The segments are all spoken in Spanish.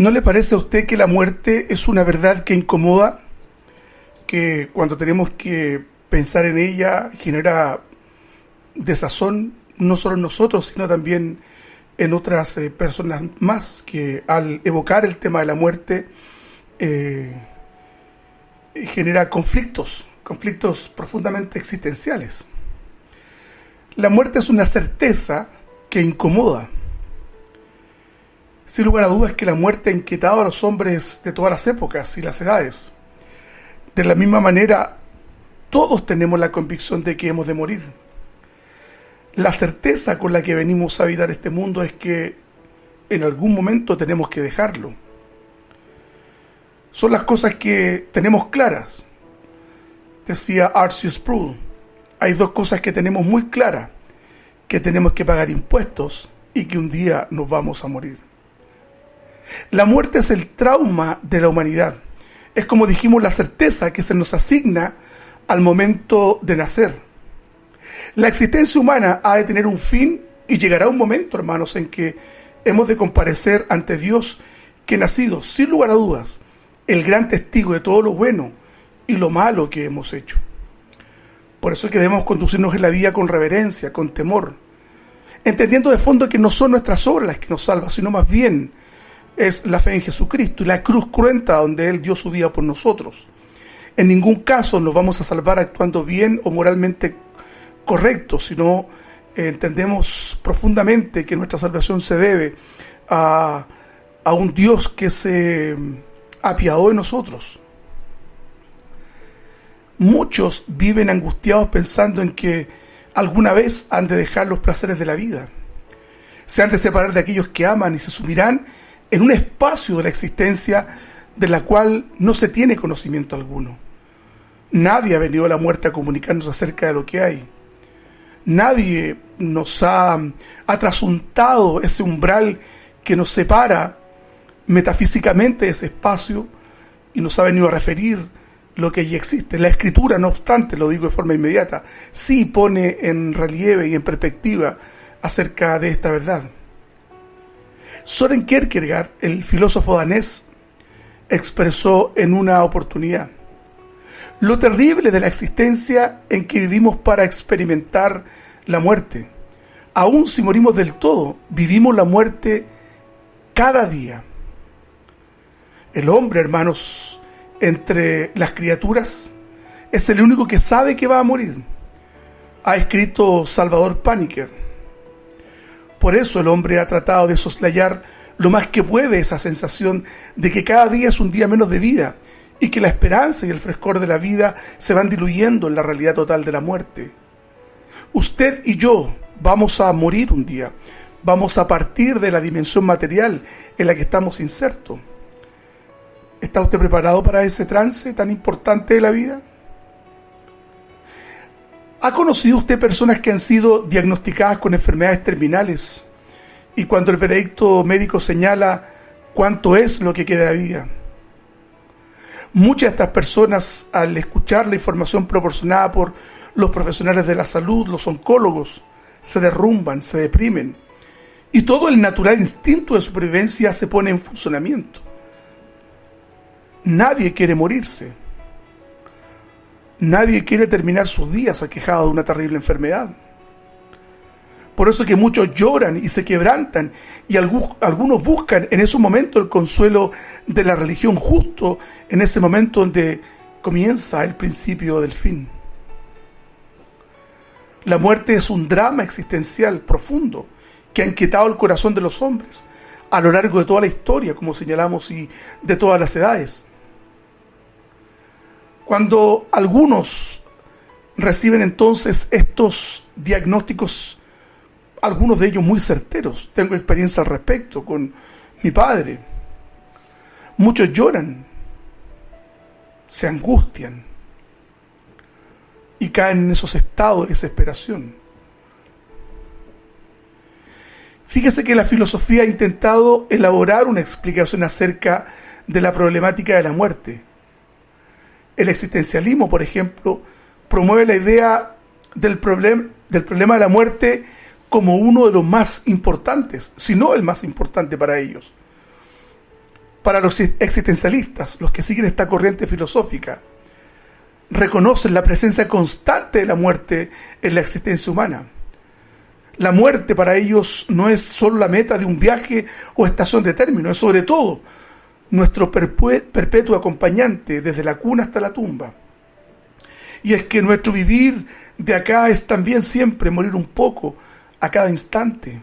¿No le parece a usted que la muerte es una verdad que incomoda? Que cuando tenemos que pensar en ella genera desazón, no solo en nosotros, sino también en otras personas más, que al evocar el tema de la muerte genera conflictos profundamente existenciales. La muerte es una certeza que incomoda. Sin lugar a dudas que la muerte ha inquietado a los hombres de todas las épocas y las edades. De la misma manera, todos tenemos la convicción de que hemos de morir. La certeza con la que venimos a habitar este mundo es que en algún momento tenemos que dejarlo. Son las cosas que tenemos claras. Decía Archie Sproul, hay dos cosas que tenemos muy claras, que tenemos que pagar impuestos y que un día nos vamos a morir. La muerte es el trauma de la humanidad. Es, como dijimos, la certeza que se nos asigna al momento de nacer. La existencia humana ha de tener un fin y llegará un momento, hermanos, en que hemos de comparecer ante Dios, que ha sido, sin lugar a dudas, el gran testigo de todo lo bueno y lo malo que hemos hecho. Por eso es que debemos conducirnos en la vida con reverencia, con temor, entendiendo de fondo que no son nuestras obras las que nos salvan, sino más bien es la fe en Jesucristo y la cruz cruenta donde Él dio su vida por nosotros. En ningún caso nos vamos a salvar actuando bien o moralmente correcto, sino entendemos profundamente que nuestra salvación se debe a un Dios que se apiadó de nosotros. Muchos viven angustiados pensando en que alguna vez han de dejar los placeres de la vida. Se han de separar de aquellos que aman y se sumirán en un espacio de la existencia de la cual no se tiene conocimiento alguno. Nadie ha venido a la muerte a comunicarnos acerca de lo que hay. Nadie nos ha trasuntado ese umbral que nos separa metafísicamente de ese espacio y nos ha venido a referir lo que allí existe. La Escritura, no obstante, lo digo de forma inmediata, sí pone en relieve y en perspectiva acerca de esta verdad. Søren Kierkegaard, el filósofo danés, expresó en una oportunidad: lo terrible de la existencia en que vivimos para experimentar la muerte. Aun si morimos del todo, vivimos la muerte cada día. El hombre, hermanos, entre las criaturas, es el único que sabe que va a morir, ha escrito Salvador Paniker. Por eso el hombre ha tratado de soslayar lo más que puede esa sensación de que cada día es un día menos de vida y que la esperanza y el frescor de la vida se van diluyendo en la realidad total de la muerte. Usted y yo vamos a morir un día, vamos a partir de la dimensión material en la que estamos insertos. ¿Está usted preparado para ese trance tan importante de la vida? ¿Ha conocido usted personas que han sido diagnosticadas con enfermedades terminales y cuando el veredicto médico señala cuánto es lo que queda de vida? Muchas de estas personas, al escuchar la información proporcionada por los profesionales de la salud, los oncólogos, se derrumban, se deprimen y todo el natural instinto de supervivencia se pone en funcionamiento. Nadie quiere morirse. Nadie quiere terminar sus días aquejado de una terrible enfermedad. Por eso es que muchos lloran y se quebrantan y algunos buscan en ese momento el consuelo de la religión, justo en ese momento donde comienza el principio del fin. La muerte es un drama existencial profundo que ha inquietado el corazón de los hombres a lo largo de toda la historia, como señalamos, y de todas las edades. Cuando algunos reciben entonces estos diagnósticos, algunos de ellos muy certeros, tengo experiencia al respecto con mi padre, muchos lloran, se angustian y caen en esos estados de desesperación. Fíjese que la filosofía ha intentado elaborar una explicación acerca de la problemática de la muerte. El existencialismo, por ejemplo, promueve la idea del problema de la muerte como uno de los más importantes, si no el más importante para ellos. Para los existencialistas, los que siguen esta corriente filosófica, reconocen la presencia constante de la muerte en la existencia humana. La muerte para ellos no es solo la meta de un viaje o estación de término, es sobre todo nuestro perpetuo acompañante desde la cuna hasta la tumba. Y es que nuestro vivir de acá es también siempre morir un poco a cada instante.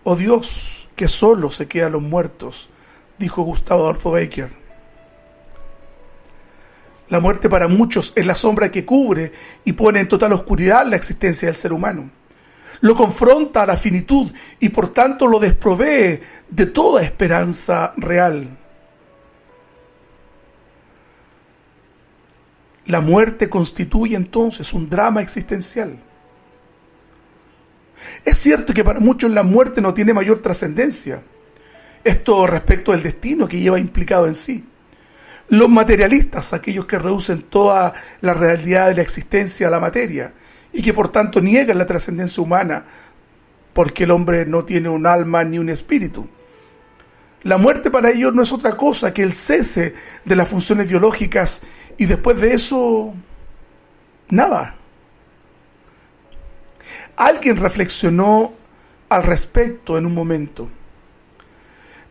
Oh Dios, que solo se quedan los muertos, dijo Gustavo Adolfo Bécquer. La muerte para muchos es la sombra que cubre y pone en total oscuridad la existencia del ser humano. Lo confronta a la finitud y por tanto lo desprovee de toda esperanza real. La muerte constituye entonces un drama existencial. Es cierto que para muchos la muerte no tiene mayor trascendencia. Esto respecto del destino que lleva implicado en sí. Los materialistas, aquellos que reducen toda la realidad de la existencia a la materia y que por tanto niegan la trascendencia humana porque el hombre no tiene un alma ni un espíritu. La muerte para ellos no es otra cosa que el cese de las funciones biológicas y después de eso, nada. Alguien reflexionó al respecto en un momento.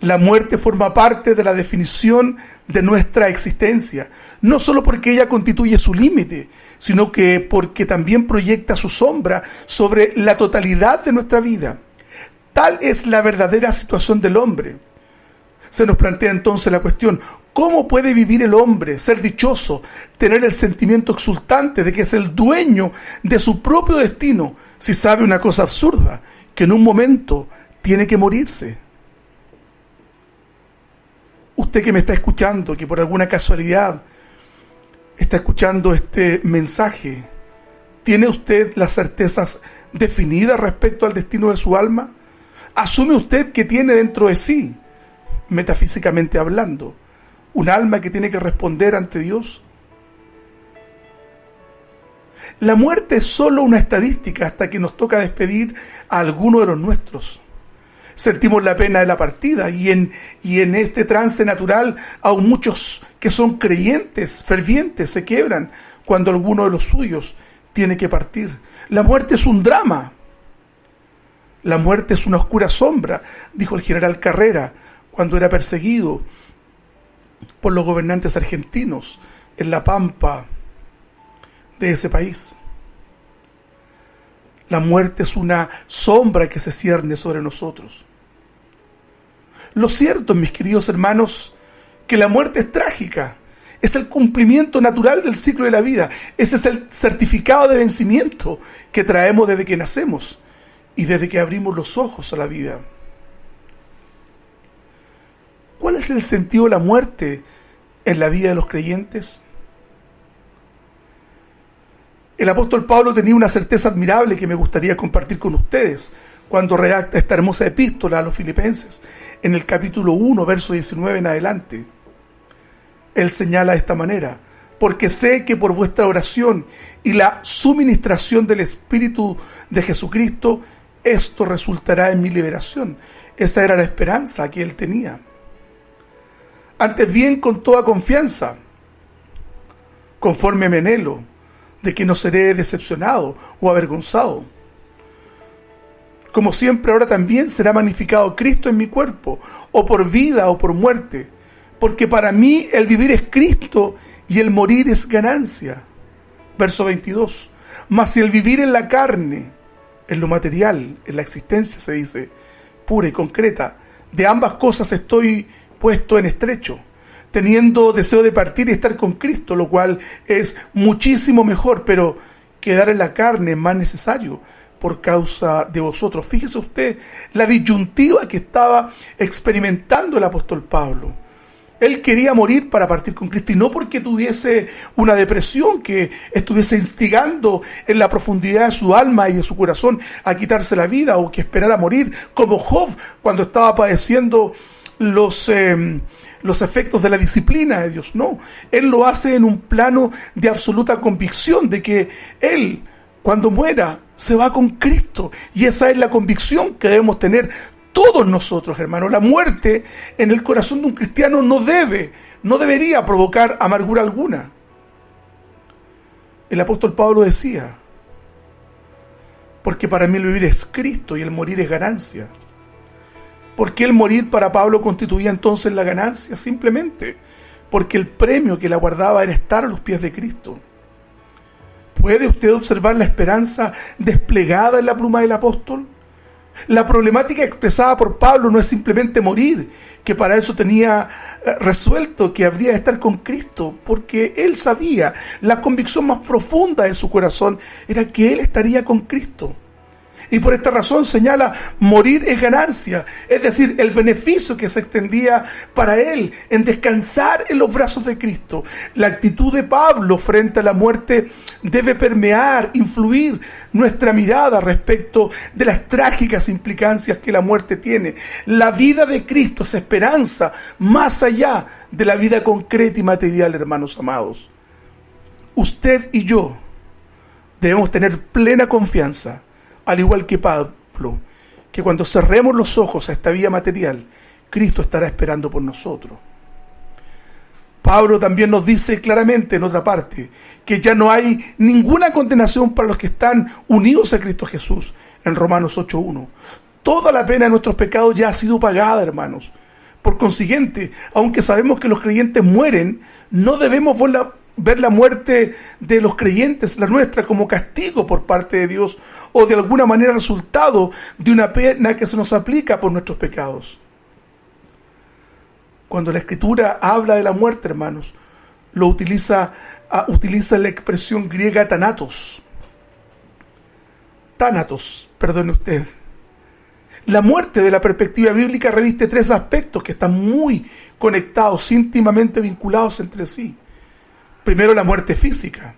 La muerte forma parte de la definición de nuestra existencia, no solo porque ella constituye su límite, sino que porque también proyecta su sombra sobre la totalidad de nuestra vida. Tal es la verdadera situación del hombre. Se nos plantea entonces la cuestión, ¿cómo puede vivir el hombre, ser dichoso, tener el sentimiento exultante de que es el dueño de su propio destino, si sabe una cosa absurda, que en un momento tiene que morirse? Usted que me está escuchando, que por alguna casualidad está escuchando este mensaje, ¿tiene usted las certezas definidas respecto al destino de su alma? ¿Asume usted que tiene dentro de sí, metafísicamente hablando, un alma que tiene que responder ante Dios? La muerte es solo una estadística hasta que nos toca despedir a alguno de los nuestros. Sentimos la pena de la partida y en este trance natural aún muchos que son creyentes, fervientes, se quiebran cuando alguno de los suyos tiene que partir. La muerte es un drama. La muerte es una oscura sombra, dijo el general Carrera cuando era perseguido por los gobernantes argentinos en la pampa de ese país. La muerte es una sombra que se cierne sobre nosotros. Lo cierto, mis queridos hermanos, que la muerte es trágica. Es el cumplimiento natural del ciclo de la vida. Ese es el certificado de vencimiento que traemos desde que nacemos y desde que abrimos los ojos a la vida. ¿Cuál es el sentido de la muerte en la vida de los creyentes? El apóstol Pablo tenía una certeza admirable que me gustaría compartir con ustedes cuando redacta esta hermosa epístola a los filipenses, en el capítulo 1, verso 19 en adelante. Él señala de esta manera: porque sé que por vuestra oración y la suministración del Espíritu de Jesucristo, esto resultará en mi liberación. Esa era la esperanza que él tenía. Antes bien, con toda confianza, conforme me anhelo, de que no seré decepcionado o avergonzado. Como siempre, ahora también será magnificado Cristo en mi cuerpo, o por vida o por muerte, porque para mí el vivir es Cristo y el morir es ganancia. Verso 22. Mas si el vivir en la carne, en lo material, en la existencia, se dice, pura y concreta, de ambas cosas estoy puesto en estrecho, teniendo deseo de partir y estar con Cristo, lo cual es muchísimo mejor, pero quedar en la carne es más necesario por causa de vosotros. Fíjese usted la disyuntiva que estaba experimentando el apóstol Pablo. Él quería morir para partir con Cristo, y no porque tuviese una depresión que estuviese instigando en la profundidad de su alma y de su corazón a quitarse la vida, o que esperara morir como Job cuando estaba padeciendo los efectos de la disciplina de Dios. No, él lo hace en un plano de absoluta convicción de que él, cuando muera, se va con Cristo, y esa es la convicción que debemos tener todos nosotros, hermanos. La muerte en el corazón de un cristiano no debería provocar amargura alguna. El apóstol Pablo decía: porque para mí el vivir es Cristo y el morir es ganancia. ¿Por qué el morir para Pablo constituía entonces la ganancia? Simplemente porque el premio que le aguardaba era estar a los pies de Cristo. ¿Puede usted observar la esperanza desplegada en la pluma del apóstol? La problemática expresada por Pablo no es simplemente morir, que para eso tenía resuelto que habría de estar con Cristo, porque él sabía, la convicción más profunda de su corazón era que él estaría con Cristo. Y por esta razón señala: morir es ganancia, es decir, el beneficio que se extendía para él en descansar en los brazos de Cristo. La actitud de Pablo frente a la muerte debe permear, influir nuestra mirada respecto de las trágicas implicancias que la muerte tiene. La vida de Cristo es esperanza más allá de la vida concreta y material, hermanos amados. Usted y yo debemos tener plena confianza, al igual que Pablo, que cuando cerremos los ojos a esta vida material, Cristo estará esperando por nosotros. Pablo también nos dice claramente en otra parte que ya no hay ninguna condenación para los que están unidos a Cristo Jesús, en Romanos 8:1. Toda la pena de nuestros pecados ya ha sido pagada, hermanos. Por consiguiente, aunque sabemos que los creyentes mueren, no debemos ver la muerte de los creyentes, la nuestra, como castigo por parte de Dios o de alguna manera resultado de una pena que se nos aplica por nuestros pecados. Cuando la Escritura habla de la muerte, hermanos, utiliza la expresión griega Thanatos, perdone usted. La muerte de la perspectiva bíblica reviste tres aspectos que están muy conectados, íntimamente vinculados entre sí. Primero, la muerte física.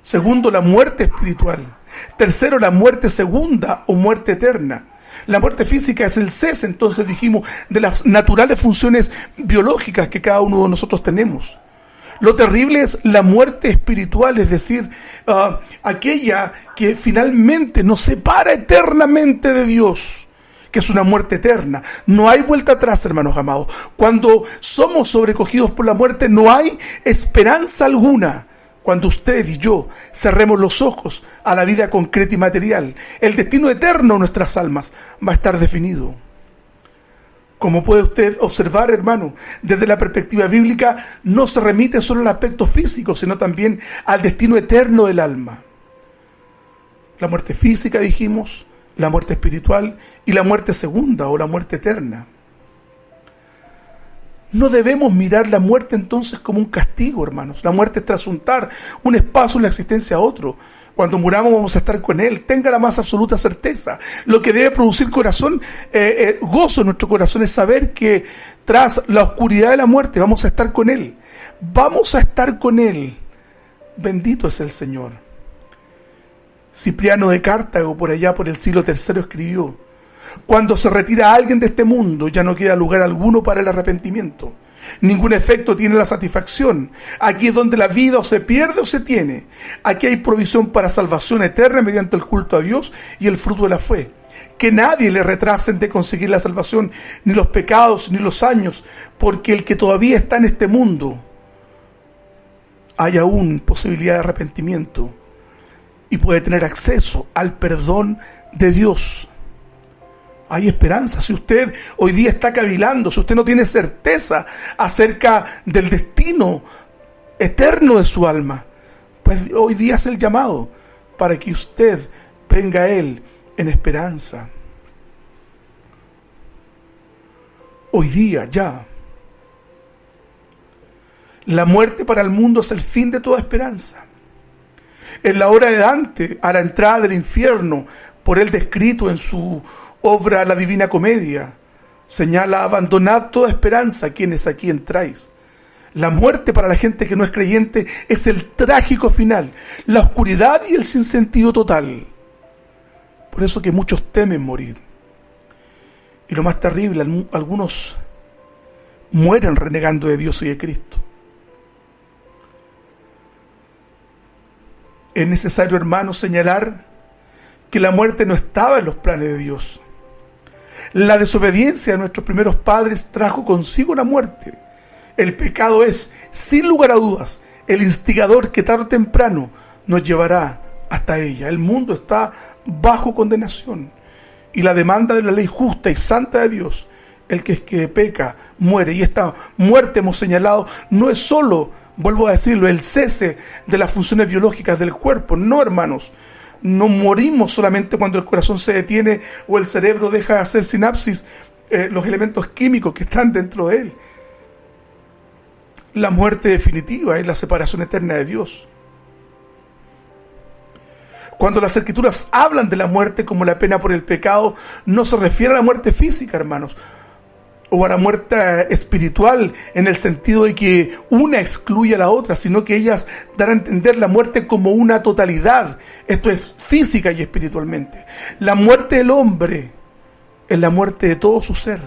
Segundo, la muerte espiritual. Tercero, la muerte segunda o muerte eterna. La muerte física es el cese, entonces dijimos, de las naturales funciones biológicas que cada uno de nosotros tenemos. Lo terrible es la muerte espiritual, es decir, aquella que finalmente nos separa eternamente de Dios, que es una muerte eterna. No hay vuelta atrás, hermanos amados. Cuando somos sobrecogidos por la muerte, no hay esperanza alguna. Cuando usted y yo cerremos los ojos a la vida concreta y material, el destino eterno de nuestras almas va a estar definido. Como puede usted observar, hermano, desde la perspectiva bíblica, no se remite solo al aspecto físico, sino también al destino eterno del alma. La muerte física, dijimos, la muerte espiritual y la muerte segunda o la muerte eterna. No debemos mirar la muerte entonces como un castigo, hermanos. La muerte es trasuntar un espacio en la existencia a otro. Cuando muramos vamos a estar con Él. Tenga la más absoluta certeza. Lo que debe producir gozo en nuestro corazón es saber que tras la oscuridad de la muerte vamos a estar con Él. Vamos a estar con Él. Bendito es el Señor. Cipriano de Cartago, por allá por el siglo III, escribió: cuando se retira a alguien de este mundo, ya no queda lugar alguno para el arrepentimiento. Ningún efecto tiene la satisfacción. Aquí es donde la vida o se pierde o se tiene. Aquí hay provisión para salvación eterna mediante el culto a Dios y el fruto de la fe. Que nadie le retrasen de conseguir la salvación, ni los pecados, ni los años, porque el que todavía está en este mundo, hay aún posibilidad de arrepentimiento y puede tener acceso al perdón de Dios. Hay esperanza. Si usted hoy día está cavilando, si usted no tiene certeza acerca del destino eterno de su alma, pues hoy día es el llamado para que usted venga a Él en esperanza. Hoy día ya. La muerte para el mundo es el fin de toda esperanza. En la obra de Dante, a la entrada del infierno, por él descrito en su obra La Divina Comedia, señala: abandonad toda esperanza quienes aquí entráis. La muerte para la gente que no es creyente es el trágico final, la oscuridad y el sinsentido total. Por eso que muchos temen morir. Y lo más terrible, algunos mueren renegando de Dios y de Cristo. Es necesario, hermanos, señalar que la muerte no estaba en los planes de Dios. La desobediencia de nuestros primeros padres trajo consigo la muerte. El pecado es, sin lugar a dudas, el instigador que tarde o temprano nos llevará hasta ella. El mundo está bajo condenación y la demanda de la ley justa y santa de Dios, el que peca muere. Y esta muerte, hemos señalado, no es solo, vuelvo a decirlo, el cese de las funciones biológicas del cuerpo. No, hermanos, no morimos solamente cuando el corazón se detiene o el cerebro deja de hacer sinapsis, los elementos químicos que están dentro de él. La muerte definitiva es la separación eterna de Dios. Cuando las Escrituras hablan de la muerte como la pena por el pecado, no se refiere a la muerte física, hermanos, o a la muerte espiritual en el sentido de que una excluye a la otra, sino que ellas dan a entender la muerte como una totalidad. Esto es física y espiritualmente. La muerte del hombre es la muerte de todo su ser,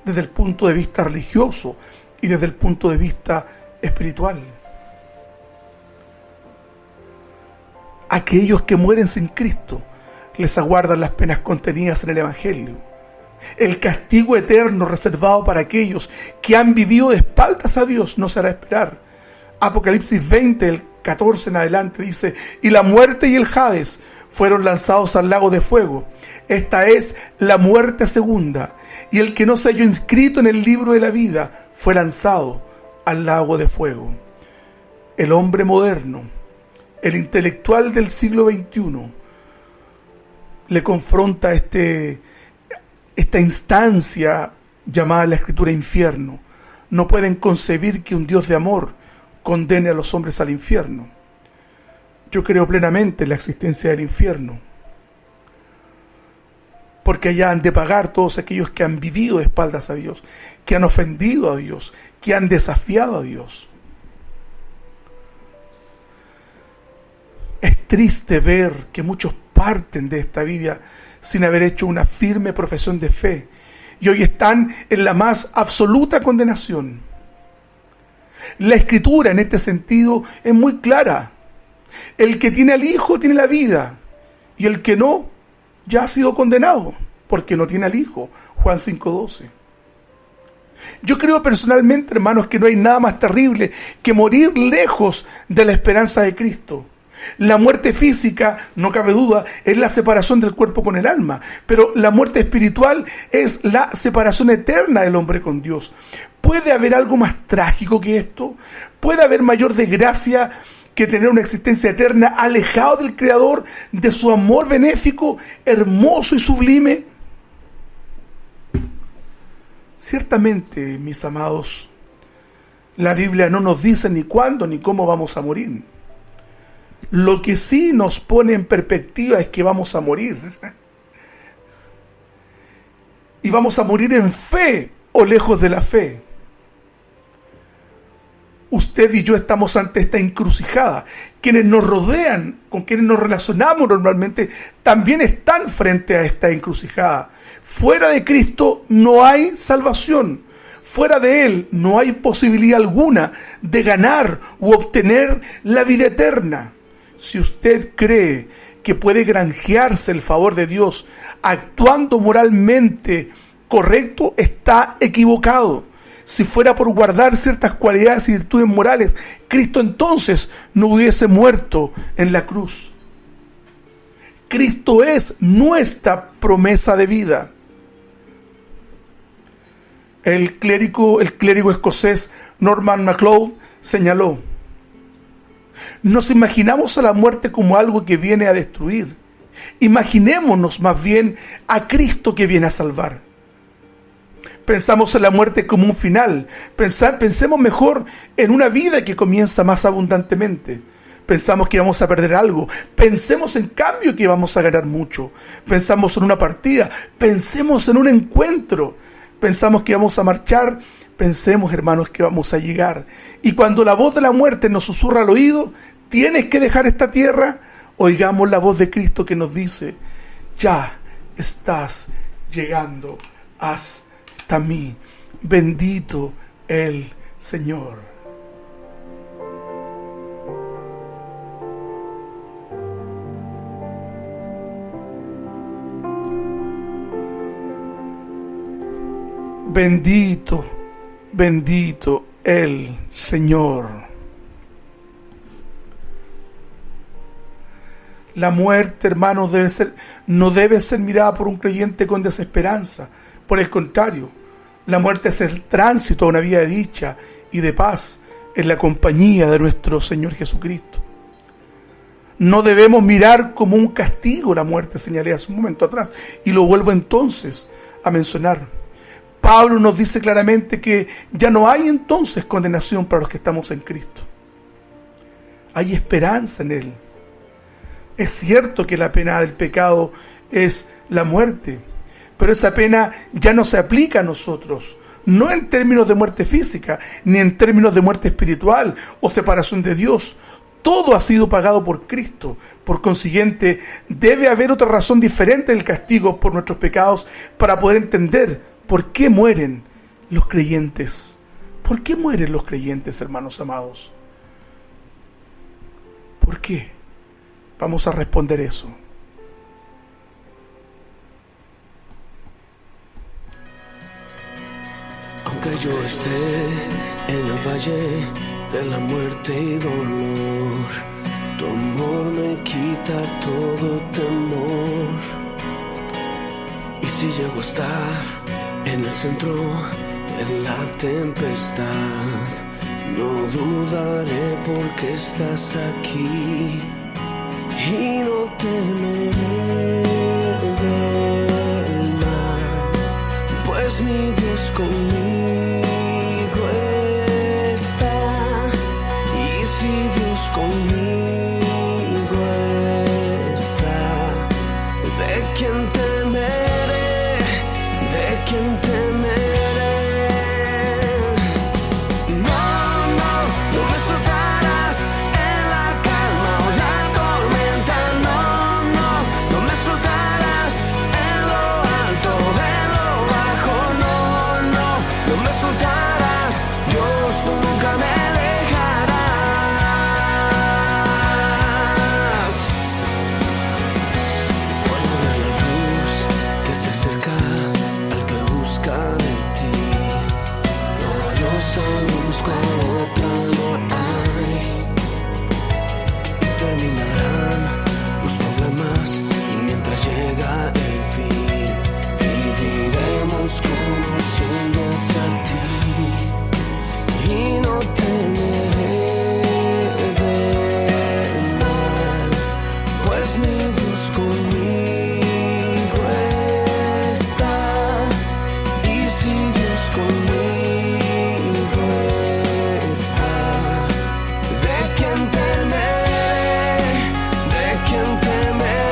desde el punto de vista religioso y desde el punto de vista espiritual. Aquellos que mueren sin Cristo les aguardan las penas contenidas en el Evangelio. El castigo eterno reservado para aquellos que han vivido de espaldas a Dios no se hará esperar. Apocalipsis 20, el 14 en adelante dice: y la muerte y el Hades fueron lanzados al lago de fuego. Esta es la muerte segunda, y el que no se halló inscrito en el libro de la vida fue lanzado al lago de fuego. El hombre moderno, el intelectual del siglo XXI, le confronta esta instancia llamada en la Escritura infierno. No pueden concebir que un Dios de amor condene a los hombres al infierno. Yo creo plenamente en la existencia del infierno, porque allá han de pagar todos aquellos que han vivido de espaldas a Dios, que han ofendido a Dios, que han desafiado a Dios. Es triste ver que muchos parten de esta vida sin haber hecho una firme profesión de fe y hoy están en la más absoluta condenación. La Escritura en este sentido es muy clara. El que tiene al Hijo tiene la vida, y el que no, ya ha sido condenado, porque no tiene al Hijo. Juan 5:12. Yo creo personalmente, hermanos, que no hay nada más terrible que morir lejos de la esperanza de Cristo. La muerte física, no cabe duda, es la separación del cuerpo con el alma, pero la muerte espiritual es la separación eterna del hombre con Dios. ¿Puede haber algo más trágico que esto? ¿Puede haber mayor desgracia que tener una existencia eterna alejado del Creador, de su amor benéfico, hermoso y sublime? Ciertamente, mis amados, la Biblia no nos dice ni cuándo ni cómo vamos a morir. Lo que sí nos pone en perspectiva es que vamos a morir. Y vamos a morir en fe o lejos de la fe. Usted y yo estamos ante esta encrucijada. Quienes nos rodean, con quienes nos relacionamos normalmente, también están frente a esta encrucijada. Fuera de Cristo no hay salvación. Fuera de Él no hay posibilidad alguna de ganar u obtener la vida eterna. Si usted cree que puede granjearse el favor de Dios actuando moralmente correcto, está equivocado. Si fuera por guardar ciertas cualidades y virtudes morales, Cristo entonces no hubiese muerto en la cruz. Cristo es nuestra promesa de vida. El clérigo escocés Norman MacLeod señaló: nos imaginamos a la muerte como algo que viene a destruir. Imaginémonos más bien a Cristo que viene a salvar. Pensamos en la muerte como un final. Pensemos mejor en una vida que comienza más abundantemente. Pensamos que vamos a perder algo. Pensemos en cambio que vamos a ganar mucho. Pensamos en una partida. Pensemos en un encuentro. Pensamos que vamos a marchar. Pensemos, hermanos, que vamos a llegar. Y cuando la voz de la muerte nos susurra al oído: tienes que dejar esta tierra, oigamos la voz de Cristo que nos dice: ya estás llegando hasta mí. Bendito el Señor. Bendito, bendito el Señor. La muerte, hermanos, no debe ser mirada por un creyente con desesperanza. Por el contrario, la muerte es el tránsito a una vida de dicha y de paz en la compañía de nuestro Señor Jesucristo. No debemos mirar como un castigo la muerte, señalé hace un momento atrás, y lo vuelvo entonces a mencionar. Pablo nos dice claramente que ya no hay entonces condenación para los que estamos en Cristo. Hay esperanza en Él. Es cierto que la pena del pecado es la muerte, pero esa pena ya no se aplica a nosotros, no en términos de muerte física, ni en términos de muerte espiritual o separación de Dios. Todo ha sido pagado por Cristo. Por consiguiente, debe haber otra razón diferente del castigo por nuestros pecados para poder entender por qué mueren los creyentes. ¿Por qué mueren los creyentes, hermanos amados? ¿Por qué? Vamos a responder eso. Aunque yo esté en el valle de la muerte y dolor, tu amor me quita todo temor. Y si llego a estar en el centro de la tempestad, no dudaré porque estás aquí. Y no temeré del mal, pues mi Dios conmigo está. Y si Dios conmigo está, ¿de quién temeré? ¿De quién temeré? No me soltarás en la calma o la tormenta. No me soltarás en lo alto, en lo bajo. No me soltarás. Dios, tú nunca me dejarás. Puedo ver la luz que se acerca al que busca de ti. Gloriosa luz cuando otra no hay. Y terminarán los problemas y mientras llega el fin, viviremos conociéndote a ti. Y no temeré del mal, pues mi Dios conmigo está. Y si Dios conmigo está, ¿de quién temeré? ¿De quién temeré?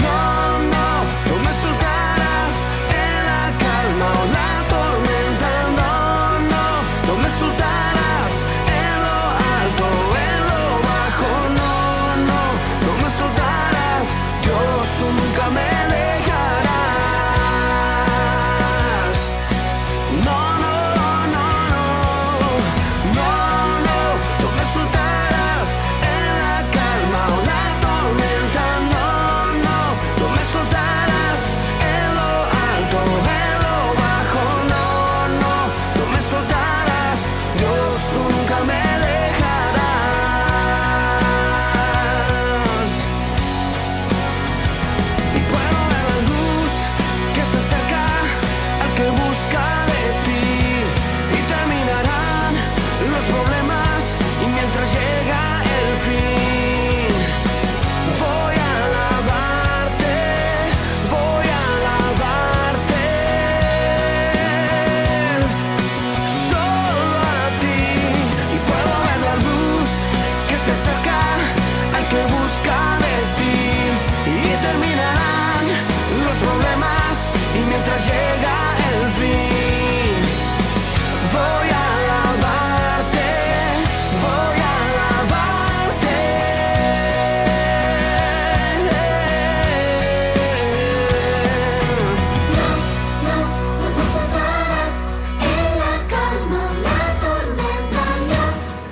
No me soltarás en la calma o la tormenta. No me soltarás en lo alto, en lo bajo. No me soltarás. Dios, tú nunca me dejarás. No me soltarás en la calma o la tormenta. No me soltarás en lo alto, en lo bajo. No me soltarás. Dios, tú nunca me dejarás. Y puedo ver la luz que se acerca al que busca de ti. Y terminarán los problemas y mientras llega el fin, voy a alabarte, voy a alabarte. Solo a ti. Y puedo ver la luz que se acerca al que busca de ti. Y terminarán los problemas y mientras llega el fin, voy a alabarte, voy a alabarte. No me soltarás en la calma o la tormenta.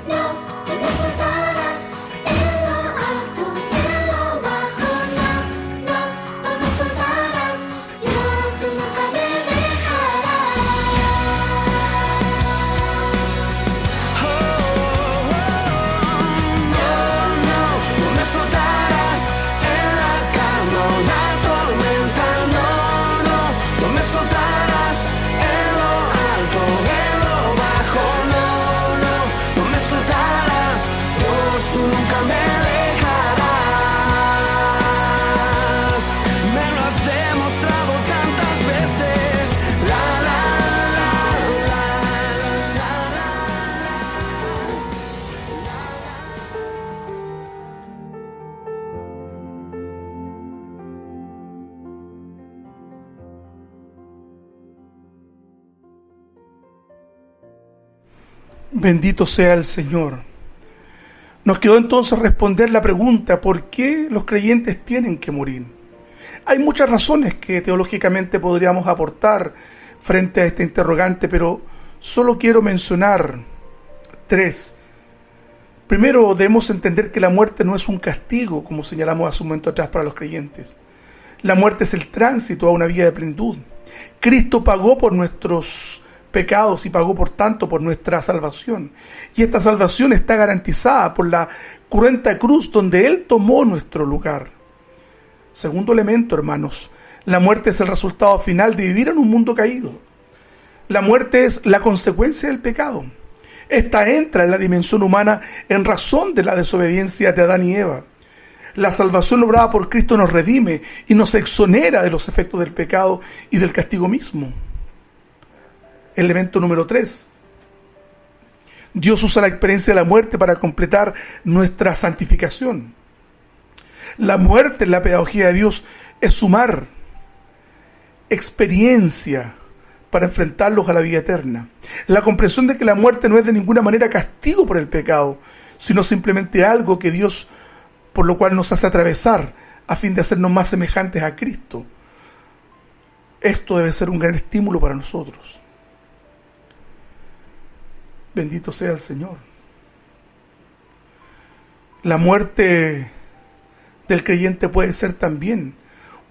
No me soltarás en lo alto, en lo bajo. No me soltarás. Dios, tú nunca Bendito sea el Señor. Nos quedó entonces responder la pregunta: ¿por qué los creyentes tienen que morir? Hay muchas razones que teológicamente podríamos aportar frente a este interrogante, pero solo quiero mencionar 3. Primero, debemos entender que la muerte no es un castigo, como señalamos hace un momento atrás, para los creyentes. La muerte es el tránsito a una vida de plenitud. Cristo pagó por nuestros pecados y pagó por tanto por nuestra salvación. Y esta salvación está garantizada por la cruenta cruz donde Él tomó nuestro lugar. Segundo elemento, hermanos, la muerte es el resultado final de vivir en un mundo caído. La muerte es la consecuencia del pecado. Esta entra en la dimensión humana en razón de la desobediencia de Adán y Eva. La salvación obrada por Cristo nos redime y nos exonera de los efectos del pecado y del castigo mismo. Elemento número 3. Dios usa la experiencia de la muerte para completar nuestra santificación. La muerte en la pedagogía de Dios es sumar experiencia para enfrentarlos a la vida eterna. La comprensión de que la muerte no es de ninguna manera castigo por el pecado, sino simplemente algo que Dios, por lo cual nos hace atravesar a fin de hacernos más semejantes a Cristo. Esto debe ser un gran estímulo para nosotros. Bendito sea el Señor. La muerte del creyente puede ser también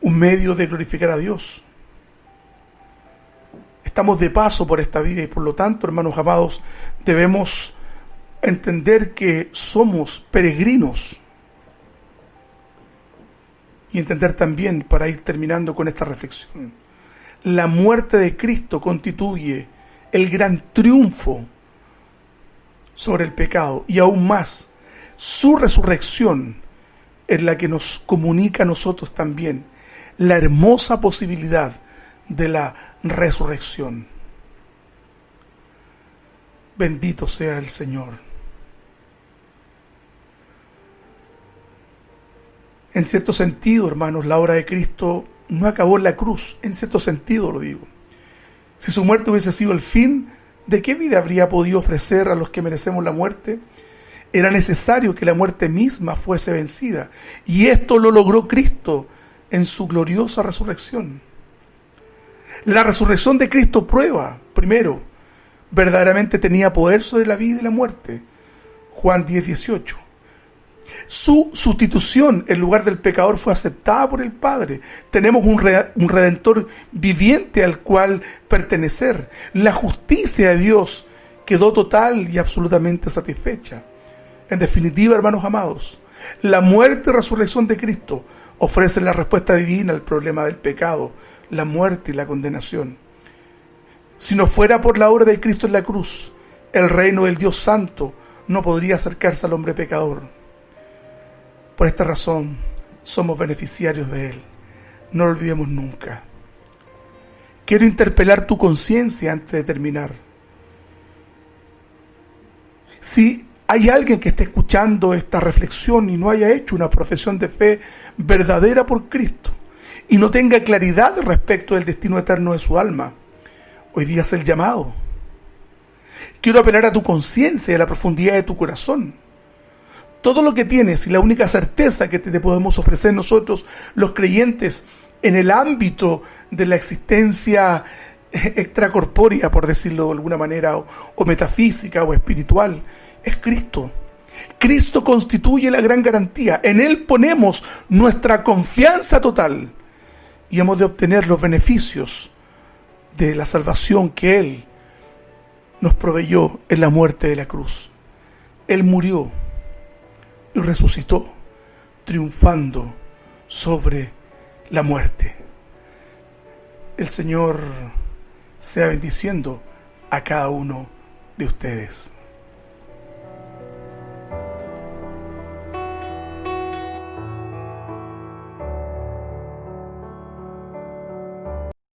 un medio de glorificar a Dios. Estamos de paso por esta vida y por lo tanto, hermanos amados, debemos entender que somos peregrinos. Y entender también, para ir terminando con esta reflexión, la muerte de Cristo constituye el gran triunfo sobre el pecado y aún más su resurrección es la que nos comunica a nosotros también la hermosa posibilidad de la resurrección. Bendito sea el Señor. En cierto sentido, hermanos, la obra de Cristo no acabó en la cruz. En cierto sentido lo digo. Si su muerte hubiese sido el fin, ¿de qué vida habría podido ofrecer a los que merecemos la muerte? Era necesario que la muerte misma fuese vencida. Y esto lo logró Cristo en su gloriosa resurrección. La resurrección de Cristo prueba, primero, verdaderamente tenía poder sobre la vida y la muerte. Juan 10:18. Su sustitución en lugar del pecador fue aceptada por el Padre. Tenemos un Redentor viviente al cual pertenecer. La justicia de Dios quedó total y absolutamente satisfecha. En definitiva, hermanos amados, la muerte y resurrección de Cristo ofrecen la respuesta divina al problema del pecado, la muerte y la condenación. Si no fuera por la obra de Cristo en la cruz, el reino del Dios Santo no podría acercarse al hombre pecador. Por esta razón, somos beneficiarios de Él. No lo olvidemos nunca. Quiero interpelar tu conciencia antes de terminar. Si hay alguien que esté escuchando esta reflexión y no haya hecho una profesión de fe verdadera por Cristo y no tenga claridad respecto del destino eterno de su alma, hoy día es el llamado. Quiero apelar a tu conciencia y a la profundidad de tu corazón. Todo lo que tienes y la única certeza que te podemos ofrecer nosotros, los creyentes, en el ámbito de la existencia extracorpórea, por decirlo de alguna manera, o metafísica o espiritual, es Cristo. Cristo constituye la gran garantía. En Él ponemos nuestra confianza total y hemos de obtener los beneficios de la salvación que Él nos proveyó en la muerte de la cruz. Él murió y resucitó, triunfando sobre la muerte. El Señor sea bendiciendo a cada uno de ustedes.